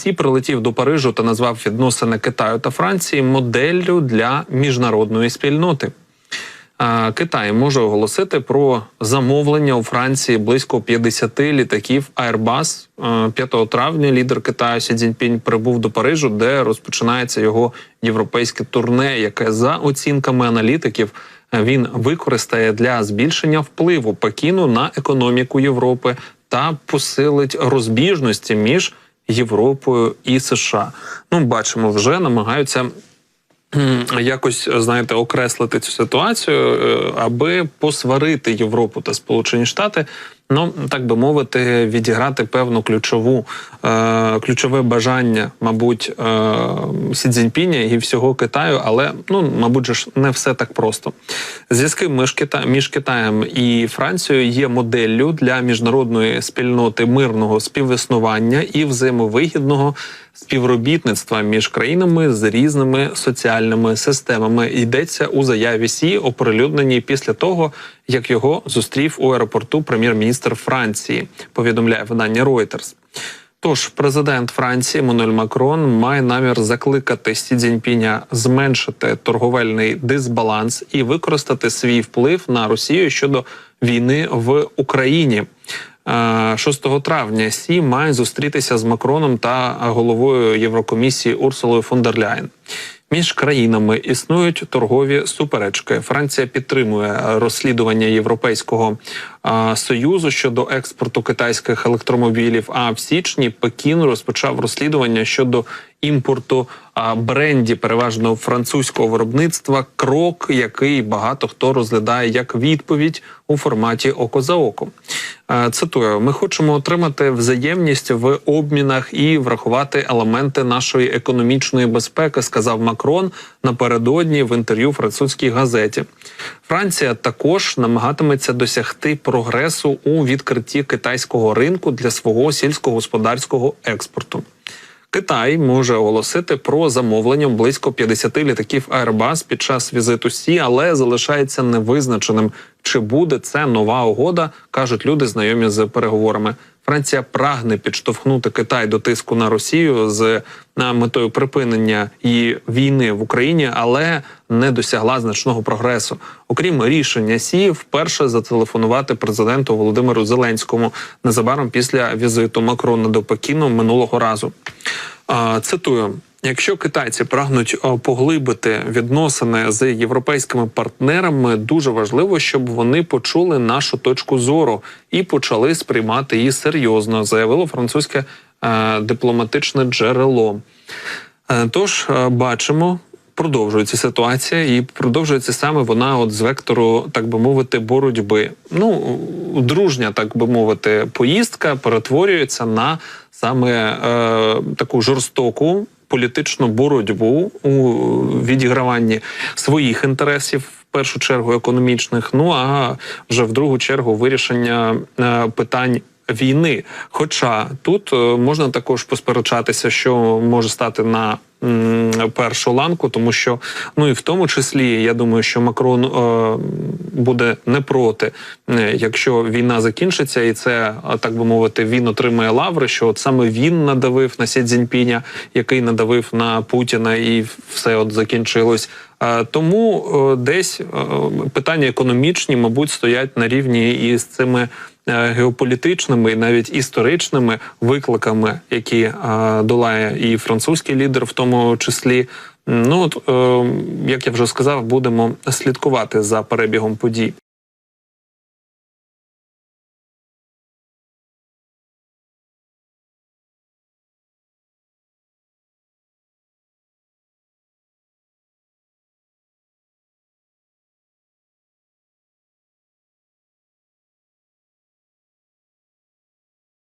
Сі прилетів до Парижу та назвав відносини Китаю та Франції моделлю для міжнародної спільноти. Китай може оголосити про замовлення у Франції близько 50 літаків Airbus. 5 травня лідер Китаю Сі Цзіньпінь прибув до Парижу, де розпочинається його європейське турне, яке, за оцінками аналітиків, він використає для збільшення впливу Пекіну на економіку Європи та посилить розбіжності між Європою і США. Бачимо, вже намагаються якось, знаєте, окреслити цю ситуацію, аби посварити Європу та Сполучені Штати, так би мовити, відіграти певну ключове бажання, мабуть, Сі Цзіньпіня і всього Китаю, але, мабуть, ж не все так просто. Зв'язки між Китаєм і Францією є моделлю для міжнародної спільноти мирного співіснування і взаємовигідного співробітництва між країнами з різними соціальними системами. Йдеться у заяві Сі, оприлюдненій після того, як його зустрів у аеропорту прем'єр-міністр Франції, повідомляє видання Reuters. Тож, президент Франції Еммануель Макрон має намір закликати Сі Цзіньпіня зменшити торговельний дисбаланс і використати свій вплив на Росію щодо війни в Україні. 6 травня Сі має зустрітися з Макроном та головою Єврокомісії Урсулою фон дер Ляєн. Між країнами існують торгові суперечки. Франція підтримує розслідування Європейського Союзу щодо експорту китайських електромобілів, а в січні Пекін розпочав розслідування щодо імпорту брендів переважно французького виробництва, крок, який багато хто розглядає як відповідь у форматі око за око. Цитую: «Ми хочемо отримати взаємність в обмінах і врахувати елементи нашої економічної безпеки», сказав Макрон напередодні в інтерв'ю французькій газеті. Франція також намагатиметься досягти прогресу у відкритті китайського ринку для свого сільськогосподарського експорту. Китай може оголосити про замовлення близько 50 літаків Airbus під час візиту Сі, але залишається невизначеним, чи буде це нова угода, кажуть люди, знайомі з переговорами. Франція прагне підштовхнути Китай до тиску на Росію з метою припинення її війни в Україні, але не досягла значного прогресу. Окрім рішення Сі, вперше зателефонувати президенту Володимиру Зеленському незабаром після візиту Макрона до Пекіну минулого разу. Цитую: «Якщо китайці прагнуть поглибити відносини з європейськими партнерами, дуже важливо, щоб вони почули нашу точку зору і почали сприймати її серйозно», заявило французьке дипломатичне джерело. Тож, бачимо, продовжується ситуація, і продовжується саме вона з вектору, так би мовити, боротьби. Дружня, так би мовити, поїздка перетворюється на саме таку жорстоку політичну боротьбу у відіграванні своїх інтересів, в першу чергу економічних, а вже в другу чергу вирішення питань війни. Хоча тут можна також посперечатися, що може стати на першу ланку, тому що, і в тому числі, я думаю, що Макрон буде не проти, якщо війна закінчиться, і це, так би мовити, він отримає лаври, що саме він надавив на Сі Цзіньпіня, який надавив на Путіна, і все закінчилось. Тому десь питання економічні, мабуть, стоять на рівні із цими геополітичними і навіть історичними викликами, які долає і французький лідер в тому числі. Як я вже сказав, будемо слідкувати за перебігом подій.